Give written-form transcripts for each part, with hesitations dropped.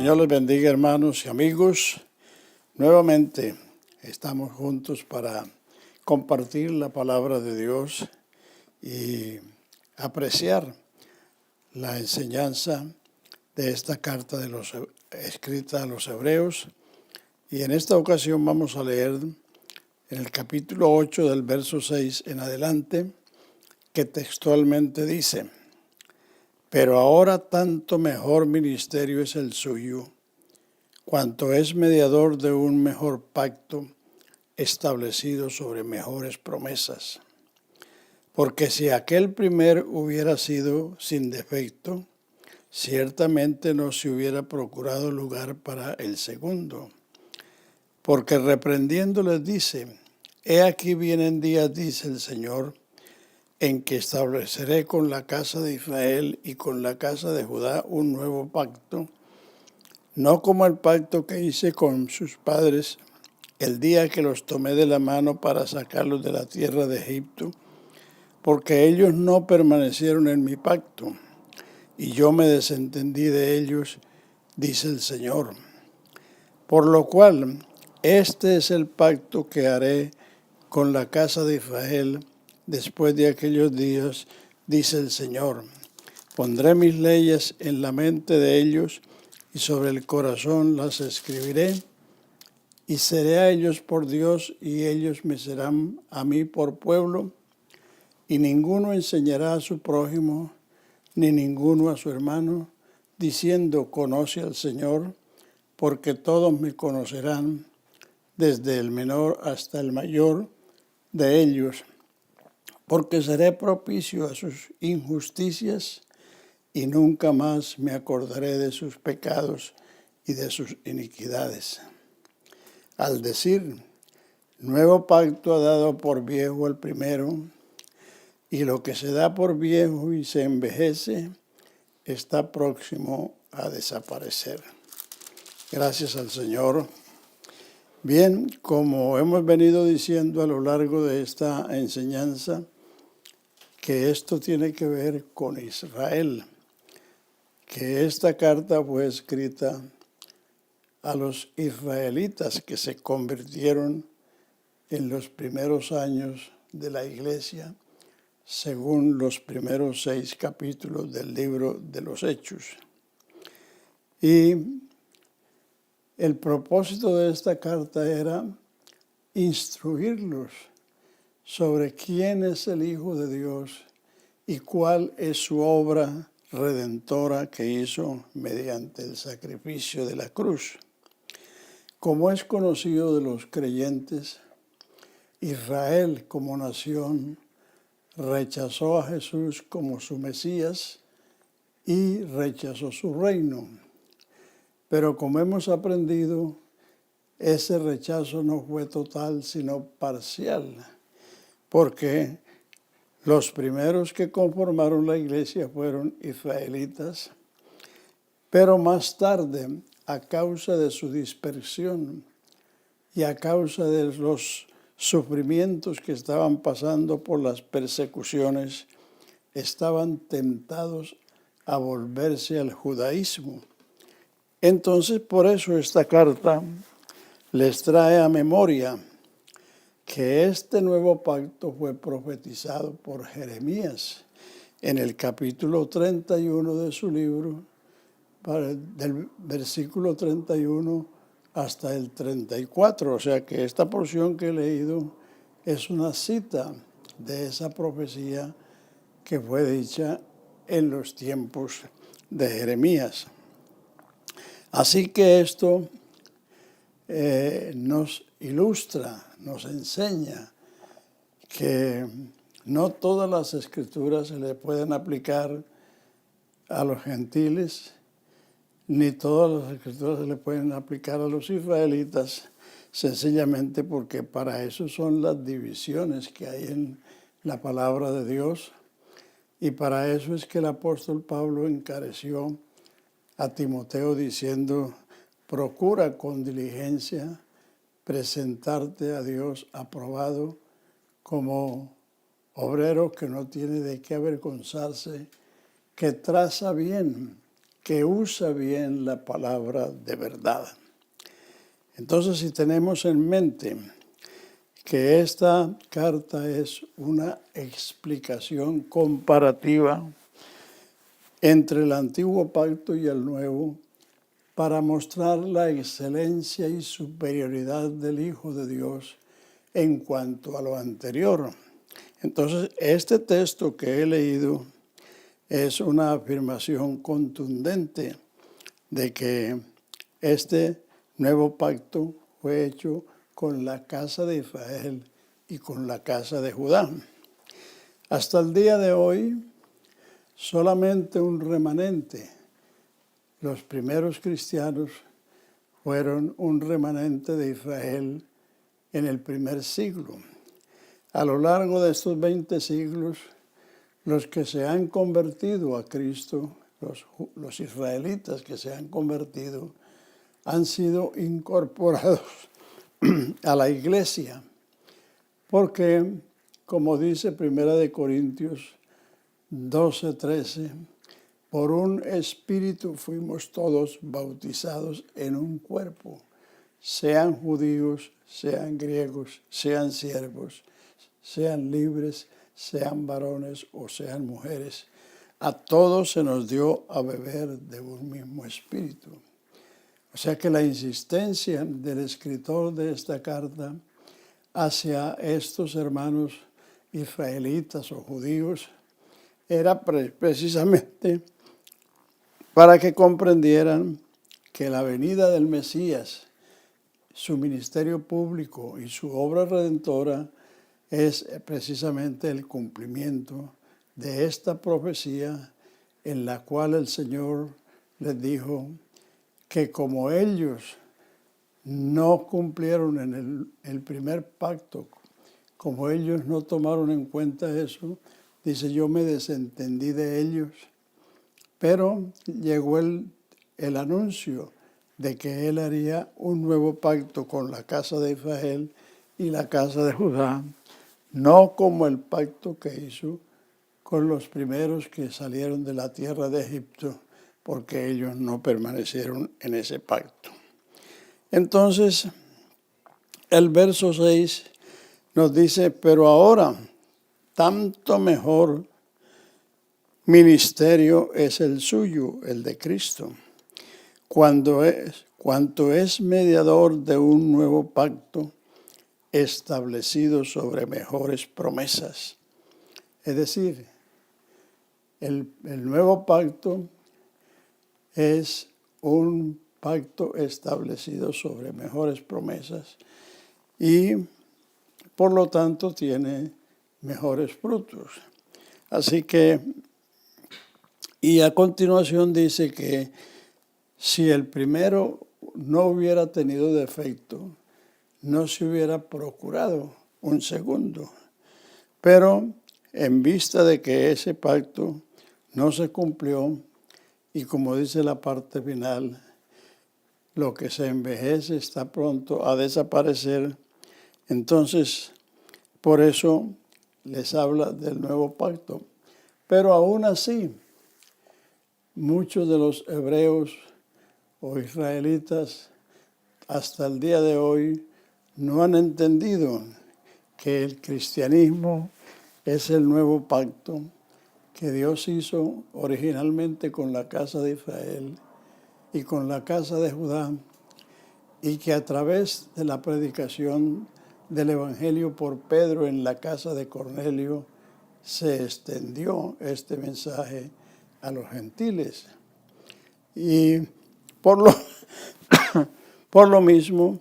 Señor les bendiga, hermanos y amigos. Nuevamente estamos juntos para compartir la palabra de Dios y apreciar la enseñanza de esta carta escrita a los Hebreos. Y en esta ocasión vamos a leer en el capítulo 8 del verso 6 en adelante, que textualmente dice: pero ahora tanto mejor ministerio es el suyo, cuanto es mediador de un mejor pacto establecido sobre mejores promesas. Porque si aquel primer hubiera sido sin defecto, ciertamente no se hubiera procurado lugar para el segundo. Porque reprendiéndoles dice: he aquí vienen días, dice el Señor, en que estableceré con la casa de Israel y con la casa de Judá un nuevo pacto, no como el pacto que hice con sus padres el día que los tomé de la mano para sacarlos de la tierra de Egipto, porque ellos no permanecieron en mi pacto, y yo me desentendí de ellos, dice el Señor. Por lo cual, este es el pacto que haré con la casa de Israel después de aquellos días, dice el Señor. Pondré mis leyes en la mente de ellos y sobre el corazón las escribiré, y seré a ellos por Dios y ellos me serán a mí por pueblo, y ninguno enseñará a su prójimo ni ninguno a su hermano, diciendo: conoce al Señor, porque todos me conocerán, desde el menor hasta el mayor de ellos, porque seré propicio a sus injusticias y nunca más me acordaré de sus pecados y de sus iniquidades. Al decir: nuevo pacto ha dado por viejo el primero, y lo que se da por viejo y se envejece está próximo a desaparecer. Gracias al Señor. Bien, como hemos venido diciendo a lo largo de esta enseñanza, que esto tiene que ver con Israel, que esta carta fue escrita a los israelitas que se convirtieron en los primeros años de la iglesia, según los primeros 6 capítulos del libro de los Hechos. Y el propósito de esta carta era instruirlos sobre quién es el Hijo de Dios y cuál es su obra redentora que hizo mediante el sacrificio de la cruz. Como es conocido de los creyentes, Israel como nación rechazó a Jesús como su Mesías y rechazó su reino. Pero como hemos aprendido, ese rechazo no fue total, sino parcial, porque los primeros que conformaron la iglesia fueron israelitas, pero más tarde, a causa de su dispersión y a causa de los sufrimientos que estaban pasando por las persecuciones, estaban tentados a volverse al judaísmo. Entonces, por eso esta carta les trae a memoria que este nuevo pacto fue profetizado por Jeremías en el capítulo 31 de su libro, del versículo 31 hasta el 34. O sea que esta porción que he leído es una cita de esa profecía que fue dicha en los tiempos de Jeremías. Así que esto nos ilustra, nos enseña que no todas las escrituras se le pueden aplicar a los gentiles, ni todas las escrituras se le pueden aplicar a los israelitas, sencillamente porque para eso son las divisiones que hay en la palabra de Dios, y para eso es que el apóstol Pablo encareció a Timoteo diciendo: procura con diligencia presentarte a Dios aprobado como obrero que no tiene de qué avergonzarse, que traza bien, que usa bien la palabra de verdad. Entonces, si tenemos en mente que esta carta es una explicación comparativa entre el antiguo pacto y el nuevo, para mostrar la excelencia y superioridad del Hijo de Dios en cuanto a lo anterior. Entonces, este texto que he leído es una afirmación contundente de que este nuevo pacto fue hecho con la casa de Israel y con la casa de Judá. Hasta el día de hoy, solamente un remanente, los primeros cristianos, fueron un remanente de Israel en el primer siglo. A lo largo de estos 20 siglos, los que se han convertido a Cristo, los israelitas que se han convertido, han sido incorporados a la iglesia, porque, como dice 1 Corintios 12:13, por un espíritu fuimos todos bautizados en un cuerpo, sean judíos, sean griegos, sean siervos, sean libres, sean varones o sean mujeres. A todos se nos dio a beber de un mismo espíritu. O sea que la insistencia del escritor de esta carta hacia estos hermanos israelitas o judíos era precisamente para que comprendieran que la venida del Mesías, su ministerio público y su obra redentora es precisamente el cumplimiento de esta profecía en la cual el Señor les dijo que como ellos no cumplieron en el primer pacto, como ellos no tomaron en cuenta eso, dice, yo me desentendí de ellos. Pero llegó el anuncio de que él haría un nuevo pacto con la casa de Israel y la casa de Judá, no como el pacto que hizo con los primeros que salieron de la tierra de Egipto, porque ellos no permanecieron en ese pacto. Entonces, el verso 6 nos dice, pero ahora, tanto mejor ministerio es el suyo, el de Cristo, cuanto es mediador de un nuevo pacto establecido sobre mejores promesas. Es decir, el nuevo pacto es un pacto establecido sobre mejores promesas y por lo tanto tiene mejores frutos. Así que, y a continuación dice que si el primero no hubiera tenido defecto, no se hubiera procurado un segundo. Pero en vista de que ese pacto no se cumplió, y como dice la parte final, lo que se envejece está pronto a desaparecer, entonces por eso les habla del nuevo pacto. Pero aún así, muchos de los hebreos o israelitas hasta el día de hoy no han entendido que el cristianismo es el nuevo pacto que Dios hizo originalmente con la casa de Israel y con la casa de Judá, y que a través de la predicación del Evangelio por Pedro en la casa de Cornelio se extendió este mensaje a los gentiles. Y por lo mismo,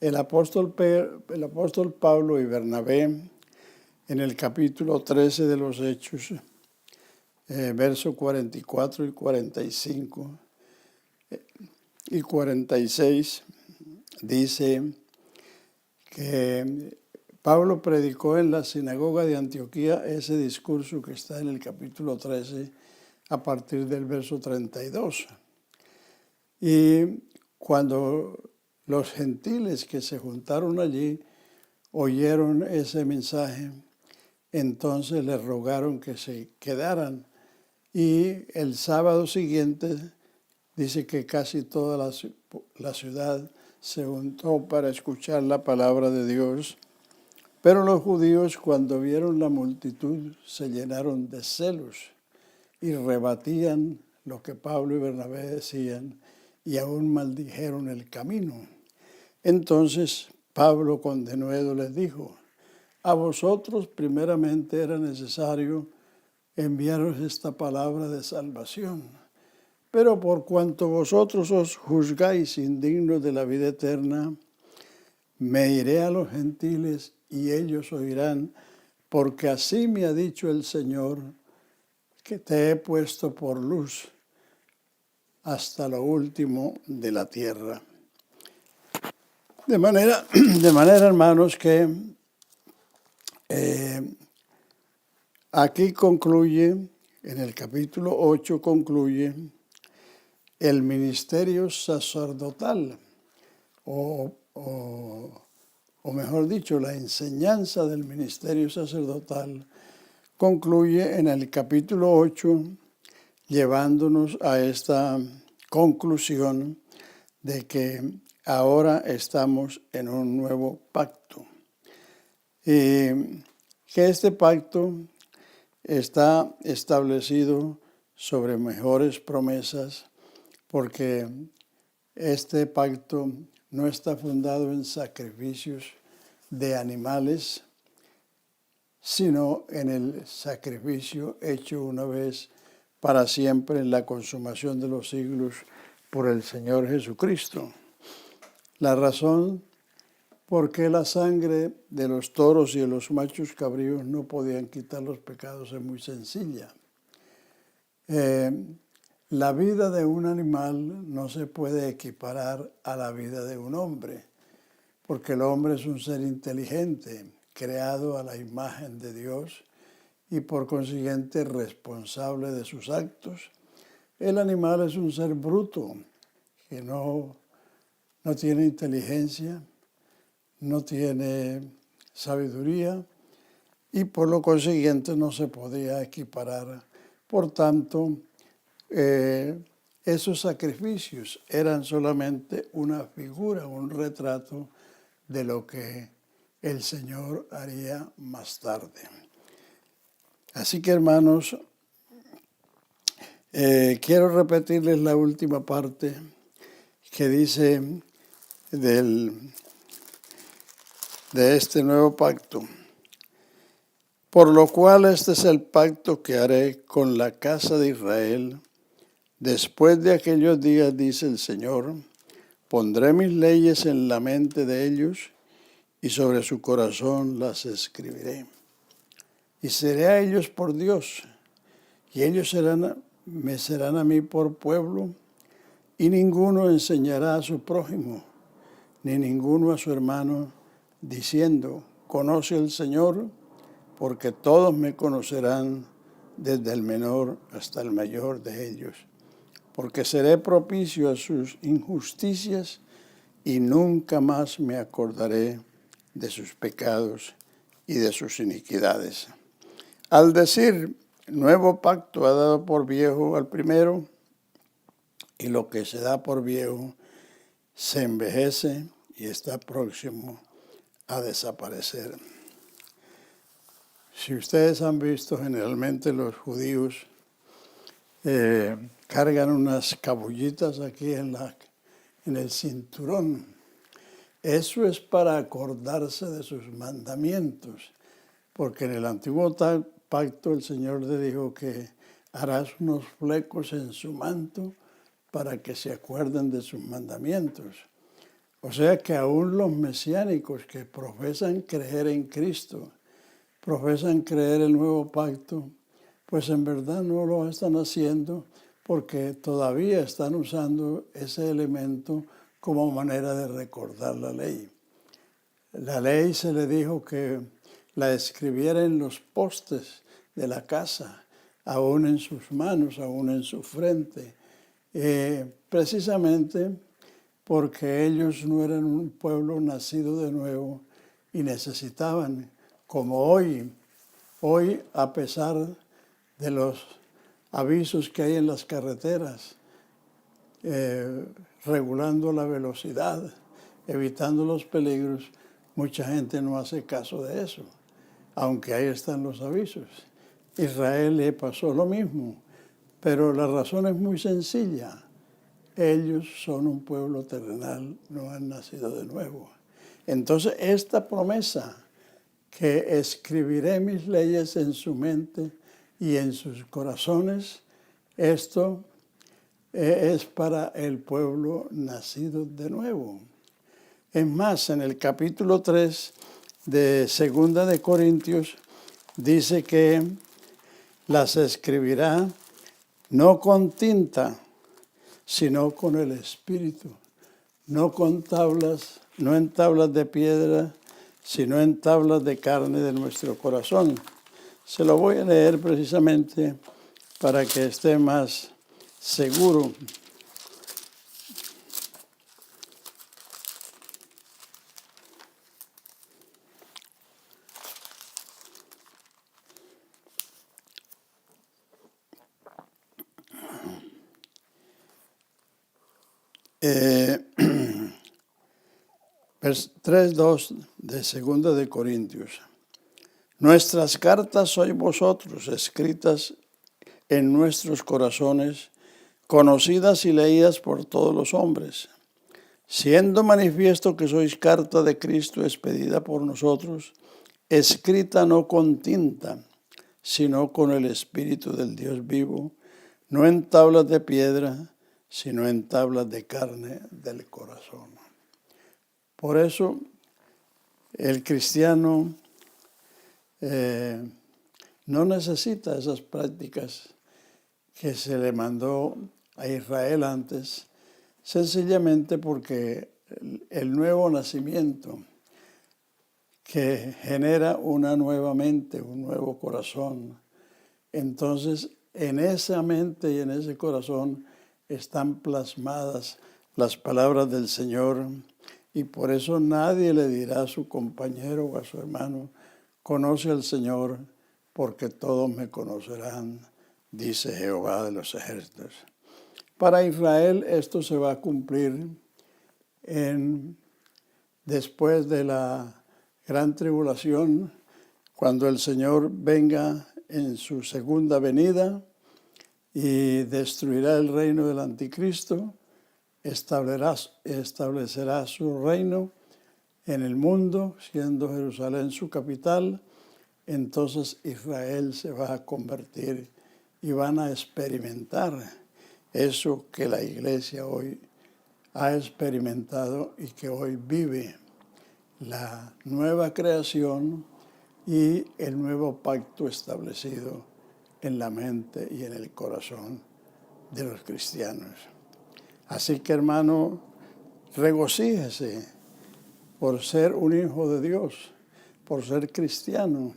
el apóstol Pablo y Bernabé, en el capítulo 13 de los Hechos, versos 44 y 45 y 46, dice que Pablo predicó en la sinagoga de Antioquía ese discurso que está en el capítulo 13 a partir del verso 32. Y cuando los gentiles que se juntaron allí oyeron ese mensaje, entonces les rogaron que se quedaran y el sábado siguiente dice que casi toda la ciudad se juntó para escuchar la palabra de Dios. Pero los judíos, cuando vieron la multitud, se llenaron de celos y rebatían lo que Pablo y Bernabé decían y aún maldijeron el camino. Entonces Pablo con denuedo les dijo: a vosotros primeramente era necesario enviaros esta palabra de salvación, pero por cuanto vosotros os juzgáis indignos de la vida eterna, me iré a los gentiles y ellos oirán, porque así me ha dicho el Señor, que te he puesto por luz hasta lo último de la tierra. De manera, hermanos, que aquí concluye, en el capítulo 8 concluye el ministerio sacerdotal, o mejor dicho, la enseñanza del ministerio sacerdotal concluye en el capítulo 8, llevándonos a esta conclusión de que ahora estamos en un nuevo pacto. Y que este pacto está establecido sobre mejores promesas, porque este pacto no está fundado en sacrificios de animales, sino en el sacrificio hecho una vez para siempre en la consumación de los siglos por el Señor Jesucristo. La razón por qué la sangre de los toros y de los machos cabríos no podían quitar los pecados es muy sencilla. La vida de un animal no se puede equiparar a la vida de un hombre, porque el hombre es un ser inteligente, creado a la imagen de Dios y por consiguiente responsable de sus actos. El animal es un ser bruto, que no tiene inteligencia, no tiene sabiduría y por lo consiguiente no se podía equiparar. Por tanto, esos sacrificios eran solamente una figura, un retrato de lo que el Señor haría más tarde. Así que, hermanos, quiero repetirles la última parte que dice de este nuevo pacto. Por lo cual este es el pacto que haré con la casa de Israel. Después de aquellos días, dice el Señor, pondré mis leyes en la mente de ellos y sobre su corazón las escribiré. Y seré a ellos por Dios, y ellos me serán a mí por pueblo, y ninguno enseñará a su prójimo, ni ninguno a su hermano, diciendo, conoce al Señor, porque todos me conocerán, desde el menor hasta el mayor de ellos. Porque seré propicio a sus injusticias, y nunca más me acordaré de sus pecados y de sus iniquidades. Al decir nuevo pacto ha dado por viejo al primero, y lo que se da por viejo se envejece y está próximo a desaparecer. Si ustedes han visto, generalmente los judíos cargan unas cabullitas aquí en el cinturón. Eso es para acordarse de sus mandamientos, porque en el antiguo pacto el Señor le dijo que harás unos flecos en su manto para que se acuerden de sus mandamientos. O sea que aún los mesiánicos que profesan creer en Cristo, profesan creer el nuevo pacto, pues en verdad no lo están haciendo porque todavía están usando ese elemento como manera de recordar la ley. La ley se le dijo que la escribiera en los postes de la casa, aún en sus manos, aún en su frente, precisamente porque ellos no eran un pueblo nacido de nuevo y necesitaban, como hoy a pesar de los avisos que hay en las carreteras, regulando la velocidad, evitando los peligros. Mucha gente no hace caso de eso, aunque ahí están los avisos. Israel le pasó lo mismo, pero la razón es muy sencilla. Ellos son un pueblo terrenal, no han nacido de nuevo. Entonces, esta promesa, que escribiré mis leyes en su mente y en sus corazones, esto es para el pueblo nacido de nuevo. Es más, en el capítulo 3 de 2 de Corintios, dice que las escribirá no con tinta, sino con el Espíritu, no con tablas, no en tablas de piedra, sino en tablas de carne de nuestro corazón. Se lo voy a leer precisamente para que esté más seguro. Vers 3:2 de 2 de Corintios. Nuestras cartas sois vosotros, escritas en nuestros corazones, conocidas y leídas por todos los hombres, siendo manifiesto que sois carta de Cristo expedida por nosotros, escrita no con tinta, sino con el Espíritu del Dios vivo, no en tablas de piedra, sino en tablas de carne del corazón. Por eso el cristiano no necesita esas prácticas que se le mandó a Israel antes, sencillamente porque el nuevo nacimiento que genera una nueva mente, un nuevo corazón, entonces en esa mente y en ese corazón están plasmadas las palabras del Señor, y por eso nadie le dirá a su compañero o a su hermano: conoce al Señor, porque todos me conocerán, dice Jehová de los ejércitos. Para Israel esto se va a cumplir después de la gran tribulación, cuando el Señor venga en su segunda venida y destruirá el reino del anticristo, establecerá su reino en el mundo, siendo Jerusalén su capital. Entonces Israel se va a convertir y van a experimentar eso que la iglesia hoy ha experimentado y que hoy vive: la nueva creación y el nuevo pacto establecido en la mente y en el corazón de los cristianos. Así que, hermano, regocíjese por ser un hijo de Dios, por ser cristiano,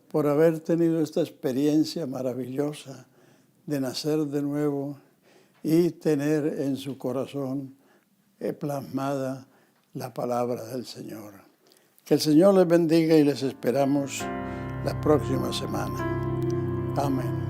por haber tenido esta experiencia maravillosa de nacer de nuevo y tener en su corazón plasmada la palabra del Señor. Que el Señor les bendiga y les esperamos la próxima semana. Amén.